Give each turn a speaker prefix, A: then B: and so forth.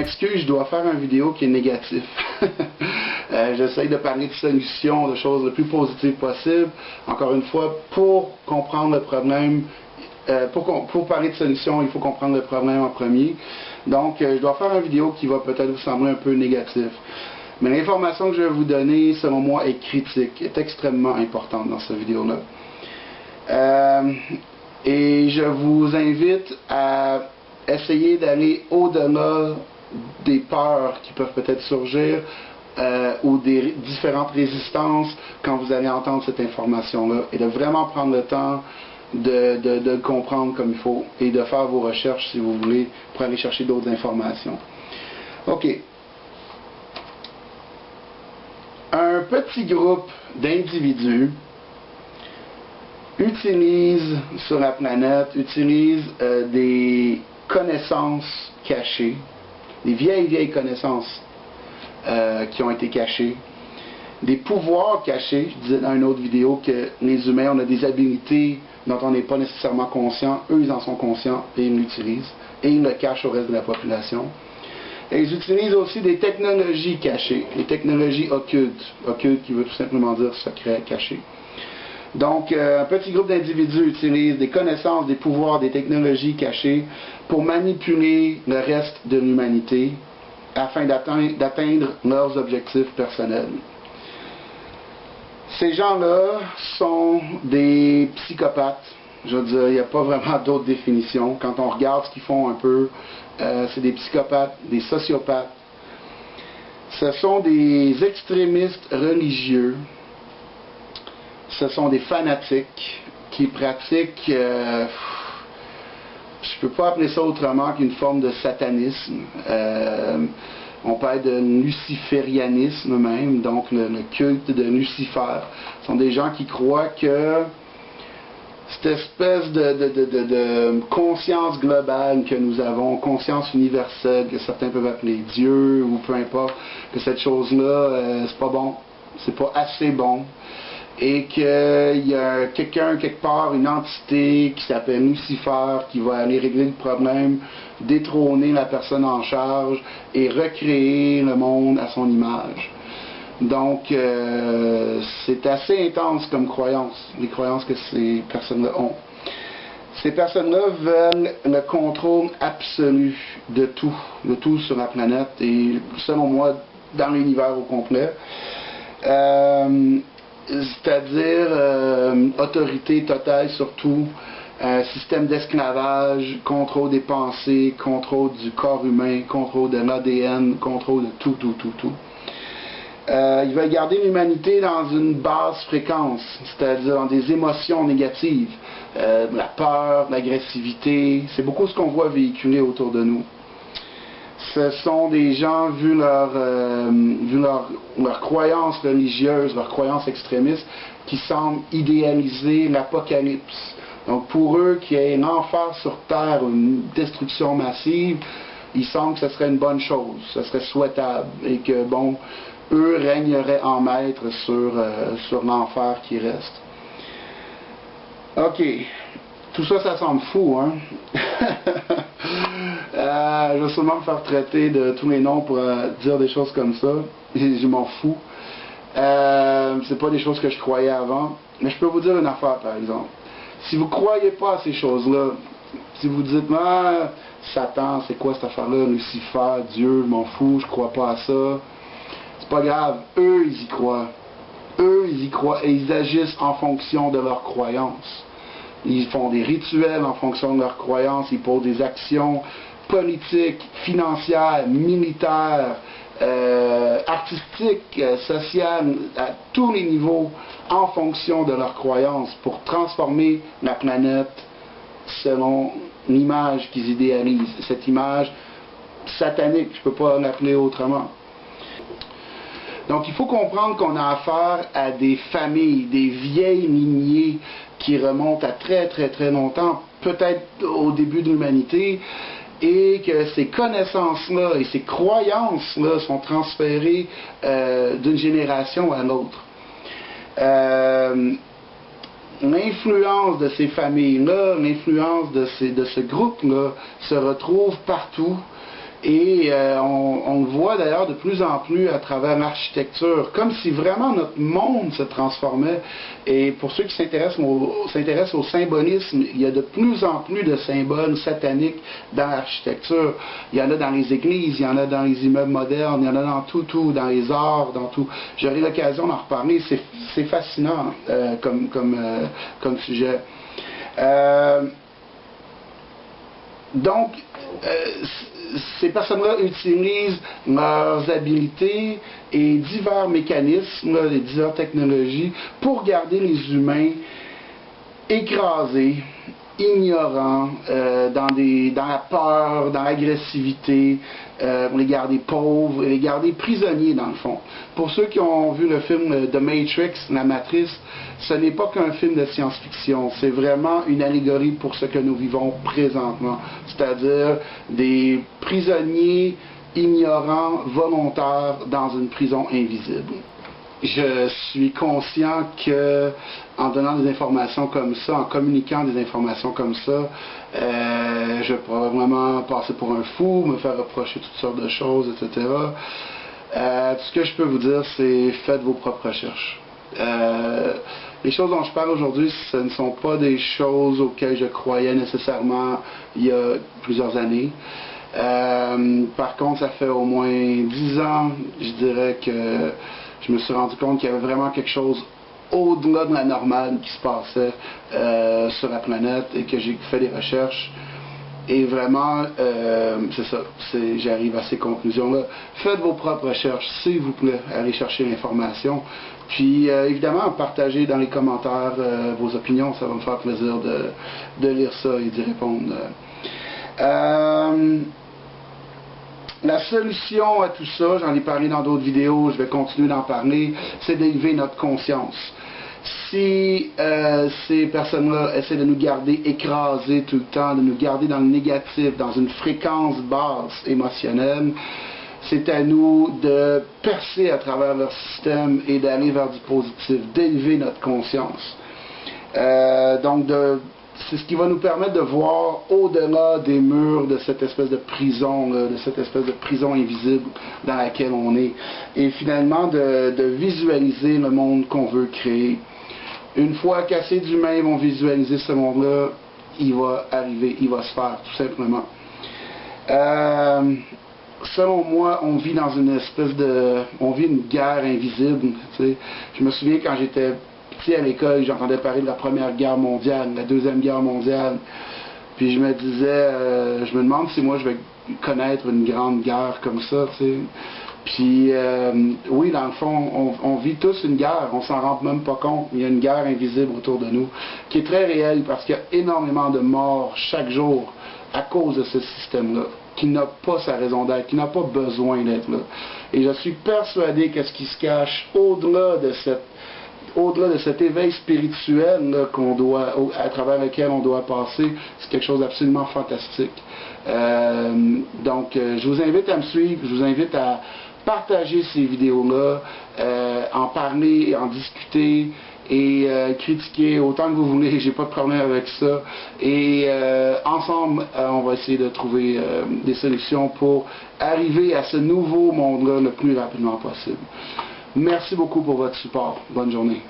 A: m'excuse, je dois faire une vidéo qui est négative. J'essaye de parler de solutions, de choses le plus positives possible. Encore une fois, pour comprendre le problème, pour parler de solutions, il faut comprendre le problème en premier. Donc, je dois faire une vidéo qui va peut-être vous sembler un peu négative. Mais l'information que je vais vous donner, selon moi, est critique, est extrêmement importante dans cette vidéo-là. Et je vous invite à essayer d'aller au-delà des peurs qui peuvent peut-être surgir ou des différentes résistances quand vous allez entendre cette information-là, et de vraiment prendre le temps de comprendre comme il faut et de faire vos recherches, si vous voulez, pour aller chercher d'autres informations. OK. Un petit groupe d'individus utilise sur la planète, des connaissances cachées, des vieilles connaissances qui ont été cachées, des pouvoirs cachés. Je disais dans une autre vidéo que les humains, on a des habilités dont on n'est pas nécessairement conscient. Eux, ils en sont conscients et ils l'utilisent. Et ils le cachent au reste de la population. Et ils utilisent aussi des technologies cachées, des technologies occultes. Occultes qui veut tout simplement dire secret, caché. Donc, un petit groupe d'individus utilise des connaissances, des pouvoirs, des technologies cachées pour manipuler le reste de l'humanité afin d'atteindre leurs objectifs personnels. Ces gens-là sont des psychopathes. Je veux dire, il n'y a pas vraiment d'autre définition. Quand on regarde ce qu'ils font un peu, c'est des psychopathes, des sociopathes. Ce sont des extrémistes religieux. Ce sont des fanatiques qui pratiquent, je ne peux pas appeler ça autrement qu'une forme de satanisme. On parle de luciférianisme même, donc le culte de Lucifer. Ce sont des gens qui croient que cette espèce de conscience globale que nous avons, conscience universelle, que certains peuvent appeler Dieu ou peu importe, que cette chose-là, c'est pas bon, c'est pas assez bon. Et qu'il y a quelqu'un, quelque part, une entité qui s'appelle Lucifer, qui va aller régler le problème, détrôner la personne en charge et recréer le monde à son image. Donc, c'est assez intense comme croyance, les croyances que ces personnes-là ont. Ces personnes-là veulent le contrôle absolu de tout sur la planète et, selon moi, dans l'univers au complet. C'est-à-dire autorité totale sur tout, système d'esclavage, contrôle des pensées, contrôle du corps humain, contrôle de l'ADN, contrôle de tout. Il va garder l'humanité dans une basse fréquence, c'est-à-dire dans des émotions négatives, la peur, l'agressivité, c'est beaucoup ce qu'on voit véhiculer autour de nous. Ce sont des gens, vu leur croyances religieuses, leurs croyances extrémistes, qui semblent idéaliser l'apocalypse. Donc pour eux, qu'il y ait un enfer sur terre, une destruction massive, il semble que ce serait une bonne chose, ce serait souhaitable, et que, bon, eux régneraient en maître sur l'enfer qui reste. OK. Tout ça, ça semble fou, hein? Je vais sûrement me faire traiter de tous les noms pour dire des choses comme ça. Je m'en fous. C'est pas des choses que je croyais avant. Mais je peux vous dire une affaire, par exemple. Si vous croyez pas à ces choses-là, si vous dites, ah, Satan, c'est quoi cette affaire-là? Lucifer, Dieu, je m'en fous, je crois pas à ça. C'est pas grave. Eux, ils y croient. Eux, ils y croient et ils agissent en fonction de leurs croyances. Ils font des rituels en fonction de leurs croyances, ils posent des actions politiques, financières, militaires, artistiques, sociales, à tous les niveaux, en fonction de leurs croyances, pour transformer la planète selon l'image qu'ils idéalisent. Cette image satanique, je ne peux pas l'appeler autrement. Donc il faut comprendre qu'on a affaire à des familles, des vieilles lignées qui remontent à très longtemps, peut-être au début de l'humanité, et que ces connaissances-là et ces croyances-là sont transférées d'une génération à l'autre. L'influence de ces familles-là, l'influence de ce groupe-là se retrouve partout, Et on le voit d'ailleurs de plus en plus à travers l'architecture, comme si vraiment notre monde se transformait. Et pour ceux qui s'intéressent au symbolisme, il y a de plus en plus de symboles sataniques dans l'architecture. Il y en a dans les églises, il y en a dans les immeubles modernes, il y en a dans tout, dans les arts, dans tout. J'aurai l'occasion d'en reparler, c'est fascinant comme sujet. Donc, ces personnes-là utilisent leurs habiletés et divers mécanismes, les diverses technologies, pour garder les humains écrasés, ignorants, dans la peur, dans l'agressivité, pour les garder pauvres et les garder prisonniers dans le fond. Pour ceux qui ont vu le film The Matrix, La Matrice, ce n'est pas qu'un film de science-fiction, c'est vraiment une allégorie pour ce que nous vivons présentement, c'est-à-dire des prisonniers ignorants, volontaires dans une prison invisible. Je suis conscient que en donnant des informations comme ça, en communiquant des informations comme ça, je vais probablement passer pour un fou, me faire reprocher toutes sortes de choses, etc. Tout ce que je peux vous dire, c'est faites vos propres recherches. Les choses dont je parle aujourd'hui, ce ne sont pas des choses auxquelles je croyais nécessairement il y a plusieurs années. Par contre, ça fait au moins 10 ans, je dirais que je me suis rendu compte qu'il y avait vraiment quelque chose au-delà de la normale qui se passait sur la planète et que j'ai fait des recherches. Et vraiment, c'est ça, j'arrive à ces conclusions-là. Faites vos propres recherches, s'il vous plaît, allez chercher l'information. Puis, évidemment, partagez dans les commentaires vos opinions, ça va me faire plaisir de lire ça et d'y répondre. La solution à tout ça, j'en ai parlé dans d'autres vidéos, je vais continuer d'en parler, c'est d'élever notre conscience. Si ces personnes-là essaient de nous garder écrasés tout le temps, de nous garder dans le négatif, dans une fréquence basse émotionnelle, c'est à nous de percer à travers leur système et d'aller vers du positif, d'élever notre conscience. C'est ce qui va nous permettre de voir au-delà des murs de cette espèce de prison, de cette espèce de prison invisible dans laquelle on est. Et finalement, de visualiser le monde qu'on veut créer. Une fois qu'assez d'humains vont visualiser ce monde-là, il va arriver, il va se faire, tout simplement. Selon moi, on vit dans une espèce de... On vit une guerre invisible. Tu sais. Je me souviens quand j'étais petit à l'école, j'entendais parler de la Première Guerre mondiale, la Deuxième Guerre mondiale. Puis je me disais, je me demande si moi je vais connaître une grande guerre comme ça, tu sais. Puis oui, dans le fond, on vit tous une guerre, on s'en rend même pas compte. Il y a une guerre invisible autour de nous, qui est très réelle parce qu'il y a énormément de morts chaque jour à cause de ce système-là, qui n'a pas sa raison d'être, qui n'a pas besoin d'être là. Et je suis persuadé que ce qui se cache au-delà de cet éveil spirituel là, à travers lequel on doit passer, c'est quelque chose d'absolument fantastique. Je vous invite à me suivre, je vous invite à partager ces vidéos-là, en parler, en discuter et critiquer autant que vous voulez, j'ai pas de problème avec ça. Et ensemble, on va essayer de trouver des solutions pour arriver à ce nouveau monde-là le plus rapidement possible. Merci beaucoup pour votre support. Bonne journée.